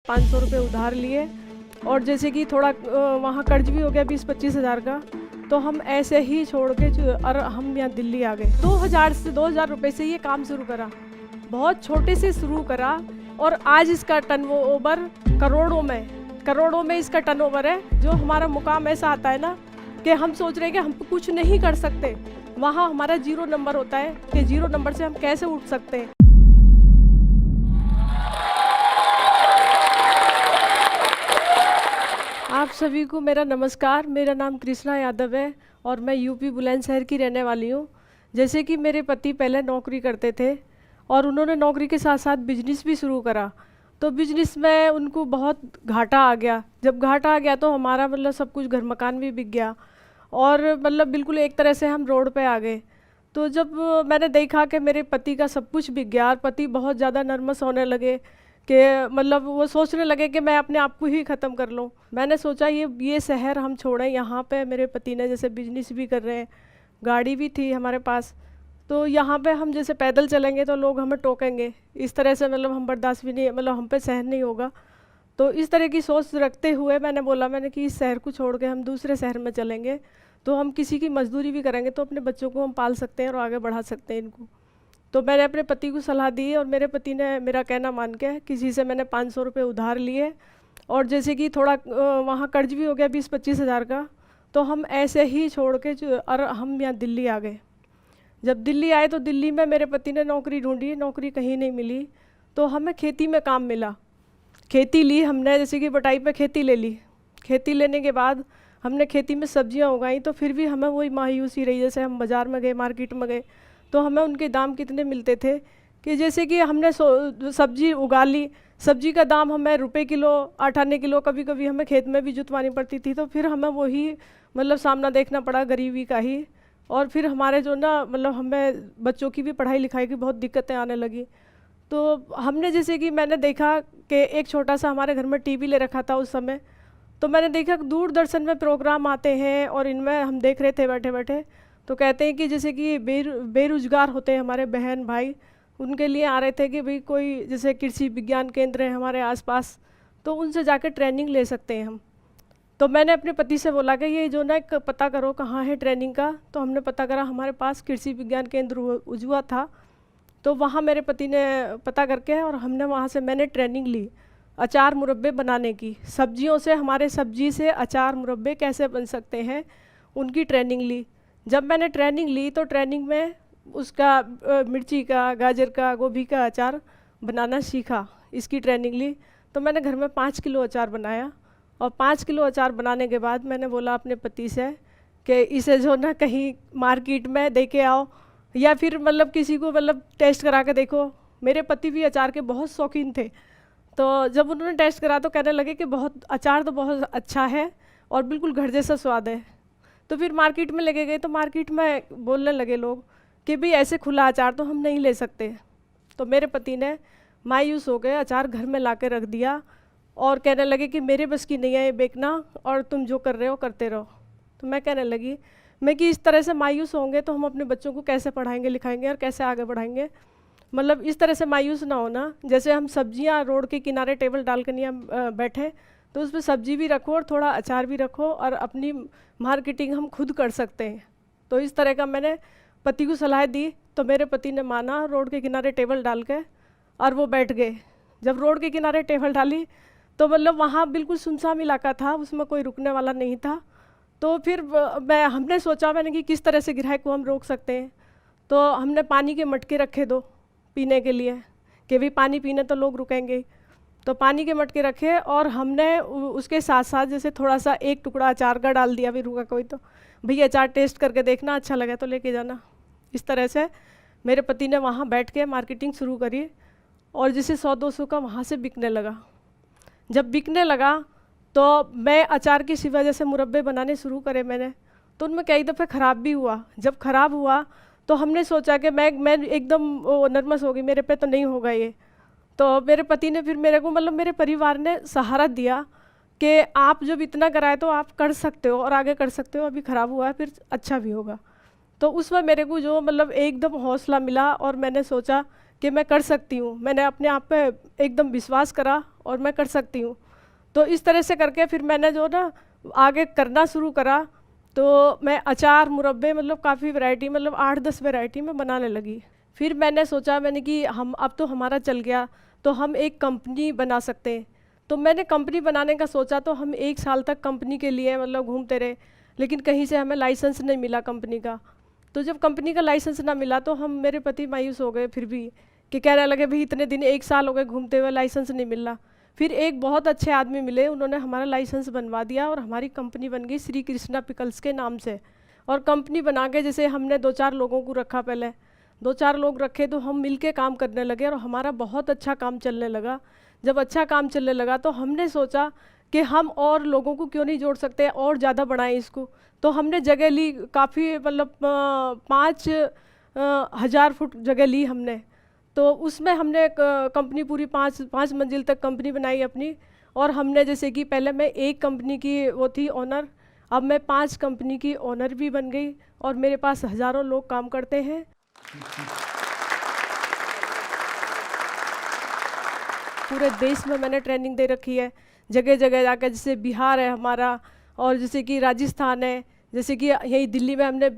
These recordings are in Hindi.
500 रुपये उधार लिए और जैसे कि थोड़ा वहाँ कर्ज भी हो गया 20-25 हज़ार का, तो हम ऐसे ही छोड़ के और हम यहाँ दिल्ली आ गए। 2000 रुपये से ये काम शुरू करा, बहुत छोटे से शुरू करा और आज इसका टर्नओवर करोड़ों में इसका टर्नओवर है। जो हमारा मुकाम ऐसा आता है ना कि हम सोच रहे हैं कि हम कुछ नहीं कर सकते, वहाँ हमारा 0 नंबर होता है कि 0 नंबर से हम कैसे उठ सकते हैं। आप सभी को मेरा नमस्कार। मेरा नाम कृष्णा यादव है और मैं यूपी बुलंदशहर की रहने वाली हूँ। जैसे कि मेरे पति पहले नौकरी करते थे और उन्होंने नौकरी के साथ साथ बिजनेस भी शुरू करा, तो बिजनेस में उनको बहुत घाटा आ गया। जब घाटा आ गया तो हमारा मतलब सब कुछ घर मकान भी बिक गया और मतलब बिल्कुल एक तरह से हम रोड पे आ गए। तो जब मैंने देखा कि मेरे पति का सब कुछ बिक गया और पति बहुत ज़्यादा नर्वस होने लगे कि मतलब वो सोचने लगे कि मैं अपने आप को ही ख़त्म कर लूँ। मैंने सोचा ये शहर हम छोड़ें। यहाँ पे मेरे पति ने जैसे बिजनेस भी कर रहे हैं, गाड़ी भी थी हमारे पास, तो यहाँ पे हम जैसे पैदल चलेंगे तो लोग हमें टोकेंगे, इस तरह से मतलब हम बर्दाश्त भी नहीं, मतलब हम पे सहन नहीं होगा। तो इस तरह की सोच रखते हुए मैंने कि इस शहर को छोड़ के हम दूसरे शहर में चलेंगे तो हम किसी की मजदूरी भी करेंगे तो अपने बच्चों को हम पाल सकते हैं और आगे बढ़ा सकते हैं इनको। तो मैंने अपने पति को सलाह दी और मेरे पति ने मेरा कहना मान के किसी से मैंने 500 रुपये उधार लिए और जैसे कि थोड़ा वहाँ कर्ज भी हो गया 20-25 हज़ार का, तो हम ऐसे ही छोड़ के और हम यहाँ दिल्ली आ गए। जब दिल्ली आए तो दिल्ली में मेरे पति ने नौकरी ढूंढी, नौकरी कहीं नहीं मिली, तो हमें खेती में काम मिला। खेती ली हमने, जैसे कि बटाई पे खेती ले ली। खेती लेने के बाद हमने खेती में सब्जियां उगाई, तो फिर भी हमें वही मायूसी रही। जैसे हम बाज़ार में गए, मार्केट में गए, तो हमें उनके दाम कितने मिलते थे कि जैसे कि हमने सब्जी उगा ली, सब्जी का दाम हमें रुपये किलो, 8 किलो, कभी कभी हमें खेत में भी जुतवानी पड़ती थी। तो फिर हमें वही मतलब सामना देखना पड़ा गरीबी का ही। और फिर हमारे जो ना मतलब हमें बच्चों की भी पढ़ाई लिखाई की बहुत दिक्कतें आने लगी। तो हमने जैसे कि मैंने देखा कि एक छोटा सा हमारे घर में टीवी ले रखा था उस समय, तो मैंने देखा दूरदर्शन में प्रोग्राम आते हैं और इनमें हम देख रहे थे बैठे बैठे, तो कहते हैं कि जैसे कि बेरोजगार होते हैं हमारे बहन भाई, उनके लिए आ रहे थे कि भाई कोई जैसे कृषि विज्ञान केंद्र है हमारे आसपास, तो उनसे जाकर ट्रेनिंग ले सकते हैं हम। तो मैंने अपने पति से बोला कि ये जो ना पता करो कहाँ है ट्रेनिंग का। तो हमने पता करा, हमारे पास कृषि विज्ञान केंद्र उजुआ था, तो वहाँ मेरे पति ने पता करके और हमने वहाँ से मैंने ट्रेनिंग ली अचार मुरब्बे बनाने की। सब्जियों से, हमारे सब्जी से अचार मुरब्बे कैसे बन सकते हैं, उनकी ट्रेनिंग ली। जब मैंने ट्रेनिंग ली तो ट्रेनिंग में उसका मिर्ची का, गाजर का, गोभी का अचार बनाना सीखा, इसकी ट्रेनिंग ली। तो मैंने घर में 5 किलो अचार बनाया और 5 किलो अचार बनाने के बाद मैंने बोला अपने पति से कि इसे जो ना कहीं मार्केट में दे के आओ या फिर मतलब किसी को मतलब टेस्ट करा के देखो। मेरे पति भी अचार के बहुत शौकीन थे, तो जब उन्होंने टेस्ट करा तो कहने लगे कि अचार तो बहुत अच्छा है और बिल्कुल घर जैसा स्वाद है। तो फिर मार्केट में लेके गए तो मार्केट में बोलने लगे लोग कि भाई ऐसे खुला अचार तो हम नहीं ले सकते। तो मेरे पति ने मायूस हो गए, अचार घर में ला के रख दिया और कहने लगे कि मेरे बस की नहीं है ये बेचना और तुम जो कर रहे हो करते रहो। तो मैं कहने लगी कि इस तरह से मायूस होंगे तो हम अपने बच्चों को कैसे पढ़ाएंगे लिखाएंगे और कैसे आगे बढ़ाएंगे। मतलब इस तरह से मायूस ना होना। जैसे हम सब्जियां रोड के किनारे टेबल डाल कर नहीं बैठे, तो उसमें सब्जी भी रखो और थोड़ा अचार भी रखो और अपनी मार्केटिंग हम खुद कर सकते हैं। तो इस तरह का मैंने पति को सलाह दी, तो मेरे पति ने माना, रोड के किनारे टेबल डाल के और वो बैठ गए। जब रोड के किनारे टेबल डाली तो मतलब वहाँ बिल्कुल सुनसान इलाका था, उसमें कोई रुकने वाला नहीं था। तो फिर हमने सोचा कि किस तरह से ग्राहक को हम रोक सकते हैं। तो हमने पानी के मटके रखे 2 पीने के लिए कि भाई पानी पीने तो लोग रुकेंगे। तो पानी के मटके रखे और हमने उसके साथ साथ जैसे थोड़ा सा 1 टुकड़ा अचार का डाल दिया, भी रुका कोई तो भैया अचार टेस्ट करके देखना, अच्छा लगे तो लेके जाना। इस तरह से मेरे पति ने वहाँ बैठ के मार्केटिंग शुरू करी और जैसे 100-200 का वहाँ से बिकने लगा। जब बिकने लगा तो मैं अचार की सिवा जैसे मुरब्बे बनाने शुरू करे मैंने, तो उनमें कई दफ़े ख़राब भी हुआ। जब ख़राब हुआ तो हमने सोचा कि मैं एकदम नर्वस हो गई, मेरे पे तो नहीं होगा ये। तो मेरे पति ने फिर मेरे को मतलब मेरे परिवार ने सहारा दिया कि आप जब इतना कराए तो आप कर सकते हो और आगे कर सकते हो, अभी ख़राब हुआ है फिर अच्छा भी होगा। तो उसमें मेरे को जो मतलब एकदम हौसला मिला और मैंने सोचा कि मैं कर सकती हूँ। मैंने अपने आप पे एकदम विश्वास करा और मैं कर सकती हूँ। तो इस तरह से करके फिर मैंने जो ना आगे करना शुरू करा। तो मैं अचार मुरब्बे मतलब काफ़ी वैरायटी, मतलब 8-10 वैरायटी में बनाने लगी। फिर मैंने सोचा, मैंने कि हम अब तो हमारा चल गया, तो हम एक कंपनी बना सकते हैं। तो मैंने कंपनी बनाने का सोचा, तो हम 1 साल तक कंपनी के लिए मतलब घूमते रहे, लेकिन कहीं से हमें लाइसेंस नहीं मिला कंपनी का। तो जब कंपनी का लाइसेंस ना मिला तो हम, मेरे पति मायूस हो गए फिर भी, कि कहने लगे भाई इतने दिन 1 साल हो गए घूमते हुए, लाइसेंस नहीं मिल रहा। फिर एक बहुत अच्छे आदमी मिले, उन्होंने हमारा लाइसेंस बनवा दिया और हमारी कंपनी बन गई श्री कृष्णा पिकल्स के नाम से। और कंपनी बना के जैसे हमने 2-4 लोगों को रखा, पहले 2-4 लोग रखे, तो हम मिल के काम करने लगे और हमारा बहुत अच्छा काम चलने लगा। जब अच्छा काम चलने लगा तो हमने सोचा कि हम और लोगों को क्यों नहीं जोड़ सकते और ज़्यादा बढ़ाएं इसको। तो हमने जगह ली काफ़ी, मतलब 5,000 फुट जगह ली हमने। तो उसमें हमने कंपनी पूरी 5 मंजिल तक कंपनी बनाई अपनी। और हमने जैसे कि पहले मैं एक कंपनी की वो थी ओनर, अब मैं 5 कंपनी की ओनर भी बन गई और मेरे पास हज़ारों लोग काम करते हैं। पूरे देश में मैंने ट्रेनिंग दे रखी है, जगह जगह जाकर, जैसे बिहार है हमारा, और जैसे कि राजस्थान है, जैसे कि यही दिल्ली में हमने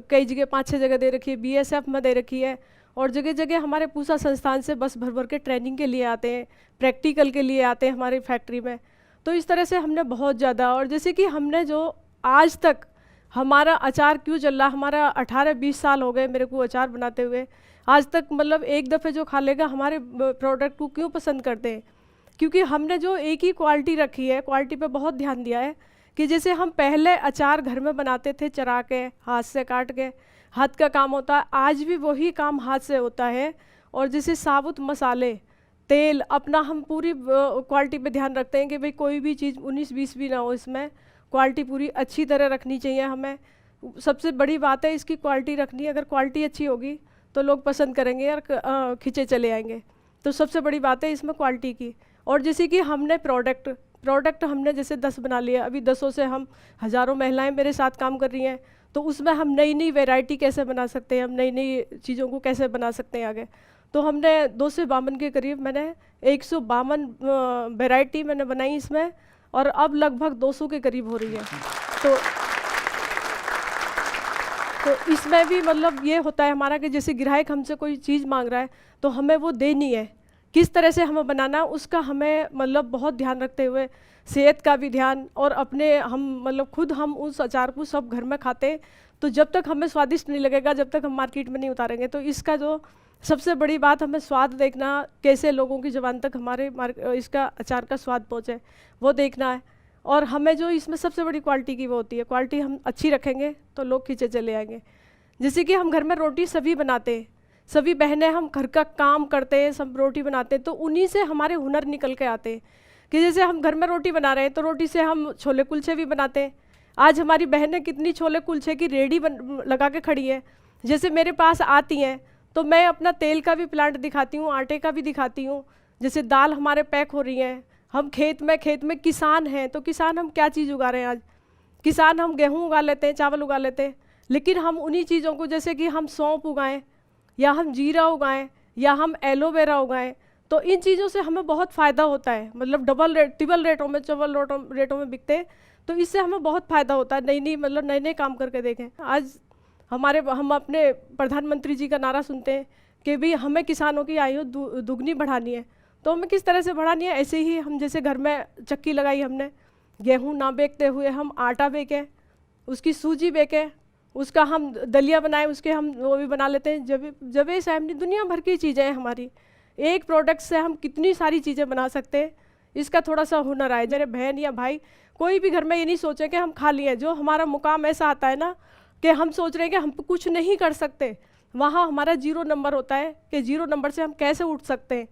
कई जगह 5-6 जगह दे रखी है, BSF में दे रखी है। और जगह जगह हमारे पूसा संस्थान से बस भर भर के ट्रेनिंग के लिए आते हैं, प्रैक्टिकल के लिए आते हैं हमारी फैक्ट्री में। तो इस तरह से हमने बहुत ज़्यादा, और जैसे कि हमने जो आज तक हमारा अचार क्यों चल रहा, हमारा 18-20 साल हो गए मेरे को अचार बनाते हुए, आज तक मतलब एक दफ़े जो खा लेगा हमारे प्रोडक्ट को क्यों पसंद करते हैं, क्योंकि हमने जो एक ही क्वालिटी रखी है, क्वालिटी पे बहुत ध्यान दिया है। कि जैसे हम पहले अचार घर में बनाते थे चरा के, हाथ से काट के, हाथ का काम होता है, आज भी वही काम हाथ से होता है। और जैसे साबुत मसाले, तेल, अपना हम पूरी क्वालिटी पे ध्यान रखते हैं कि भाई कोई भी चीज़ 19-20 भी ना हो, इसमें क्वालिटी पूरी अच्छी तरह रखनी चाहिए हमें। सबसे बड़ी बात है इसकी क्वालिटी रखनी, अगर क्वालिटी अच्छी होगी तो लोग पसंद करेंगे और खींचे चले आएंगे। तो सबसे बड़ी बात है इसमें क्वालिटी की। और जैसे कि हमने प्रोडक्ट हमने जैसे 10 बना लिए, अभी 10 से हम हज़ारों महिलाएं मेरे साथ काम कर रही हैं। तो उसमें हम नई नई वैरायटी कैसे बना सकते हैं, हम नई नई चीज़ों को कैसे बना सकते हैं आगे। तो हमने 252 के करीब, मैंने 152 वैरायटी मैंने बनाई इसमें, और अब लगभग 200 के करीब हो रही है। तो इसमें भी मतलब ये होता है हमारा कि जैसे ग्राहक हमसे कोई चीज़ मांग रहा है तो हमें वो देनी है, किस तरह से हमें बनाना है उसका हमें मतलब बहुत ध्यान रखते हुए, सेहत का भी ध्यान, और अपने हम मतलब खुद हम उस अचार को सब घर में खाते, तो जब तक हमें स्वादिष्ट नहीं लगेगा, जब तक हम मार्केट में नहीं उतारेंगे। तो इसका जो सबसे बड़ी बात, हमें स्वाद देखना, कैसे लोगों की ज़ुबान तक हमारे इसका अचार का स्वाद पहुँचे, वो देखना है। और हमें जो इसमें सबसे बड़ी क्वालिटी की वो होती है, क्वालिटी हम अच्छी रखेंगे तो लोग खींचे चले आएंगे। जैसे कि हम घर में रोटी सभी बनाते हैं, सभी बहनें हम घर का काम करते हैं, सब रोटी बनाते हैं, तो उन्हीं से हमारे हुनर निकल के आते हैं। कि जैसे हम घर में रोटी बना रहे हैं तो रोटी से हम छोले कुलचे भी बनाते हैं। आज हमारी बहनें कितनी छोले कुलचे की रेडी लगा के खड़ी है, जैसे मेरे पास आती हैं तो मैं अपना तेल का भी प्लांट दिखाती हूँ, आटे का भी दिखाती हूँ। जैसे दाल हमारे पैक हो रही हैं, हम खेत में किसान हैं, तो किसान हम क्या चीज़ उगा रहे हैं आज, किसान हम गेहूँ उगा लेते हैं, चावल उगा लेते हैं, लेकिन हम उन्हीं चीज़ों को, जैसे कि हम सौंफ उगाएं, या हम जीरा उगाएं, या हम एलोवेरा उगाएं, तो इन चीज़ों से हमें बहुत फ़ायदा होता है। मतलब डबल रेट, ट्रिपल रेटों में, चौबल रेटों में बिकते हैं, तो इससे हमें बहुत फ़ायदा होता है। नई नई काम करके देखें। आज हम अपने प्रधानमंत्री जी का नारा सुनते हैं कि भाई हमें किसानों की आयु दुगनी बढ़ानी है। तो हमें किस तरह से बढ़ानी है, ऐसे ही हम जैसे घर में चक्की लगाई हमने, गेहूँ ना बेचते हुए हम आटा बेचें, उसकी सूजी बेचें, उसका हम दलिया बनाए, उसके हम वो भी बना लेते हैं। जब से हमने दुनिया भर की चीज़ें हैं हमारी, एक प्रोडक्ट से हम कितनी सारी चीज़ें बना सकते हैं। इसका थोड़ा सा हुनर आए, मेरे बहन या भाई कोई भी घर में ये नहीं सोचे कि हम खाली हैं। जो हमारा मुकाम ऐसा आता है ना कि हम सोच रहे हैं कि हम कुछ नहीं कर सकते, वहाँ हमारा 0 नंबर होता है कि 0 नंबर से हम कैसे उठ सकते हैं।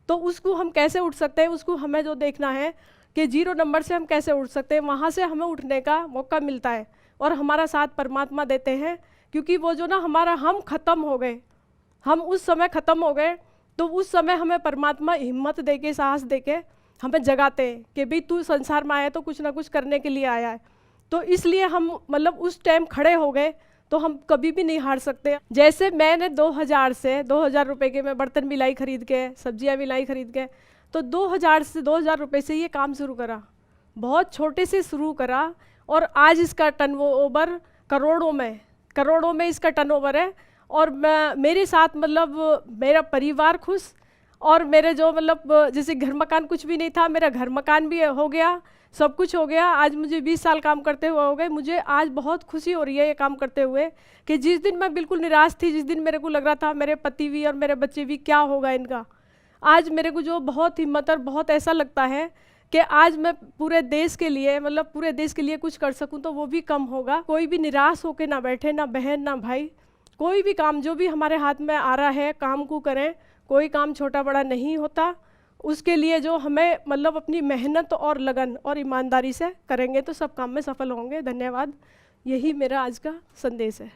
तो उसको हम कैसे उठ सकते हैं, उसको हमें जो देखना है कि 0 नंबर से हम कैसे उठ सकते हैं, वहाँ से हमें उठने का मौका मिलता है। और हमारा साथ परमात्मा देते हैं, क्योंकि वो जो ना हम ख़त्म हो गए, हम उस समय ख़त्म हो गए, तो उस समय हमें परमात्मा हिम्मत दे के, साहस दे के हमें जगाते हैं कि भाई तू संसार में आया तो कुछ ना कुछ करने के लिए आया है। तो इसलिए हम मतलब उस टाइम खड़े हो गए, तो हम कभी भी नहीं हार सकते। जैसे मैंने 2000 रुपए के मैं बर्तन मिलाई खरीद के, सब्जियां मिलाई खरीद के, तो 2000 रुपए से ये काम शुरू करा, बहुत छोटे से शुरू करा, और आज इसका टर्नओवर करोड़ों में इसका टर्नओवर है। और मेरे साथ मतलब मेरा परिवार खुश, और मेरे जो मतलब जैसे घर मकान कुछ भी नहीं था, मेरा घर मकान भी हो गया, सब कुछ हो गया। आज मुझे 20 साल काम करते हुए हो गए। मुझे आज बहुत खुशी हो रही है ये काम करते हुए, कि जिस दिन मैं बिल्कुल निराश थी, जिस दिन मेरे को लग रहा था मेरे पति भी और मेरे बच्चे भी क्या होगा इनका, आज मेरे को जो बहुत हिम्मत और बहुत ऐसा लगता है कि आज मैं पूरे देश के लिए, मतलब पूरे देश के लिए कुछ कर सकूं तो वो भी कम होगा। कोई भी निराश होकर ना बैठे, ना बहन ना भाई, कोई भी काम जो भी हमारे हाथ में आ रहा है काम को करें। कोई काम छोटा बड़ा नहीं होता, उसके लिए जो हमें मतलब अपनी मेहनत और लगन और ईमानदारी से करेंगे तो सब काम में सफल होंगे। धन्यवाद, यही मेरा आज का संदेश है।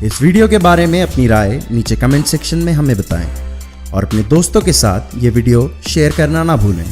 इस वीडियो के बारे में अपनी राय नीचे कमेंट सेक्शन में हमें बताएं और अपने दोस्तों के साथ ये वीडियो शेयर करना ना भूलें।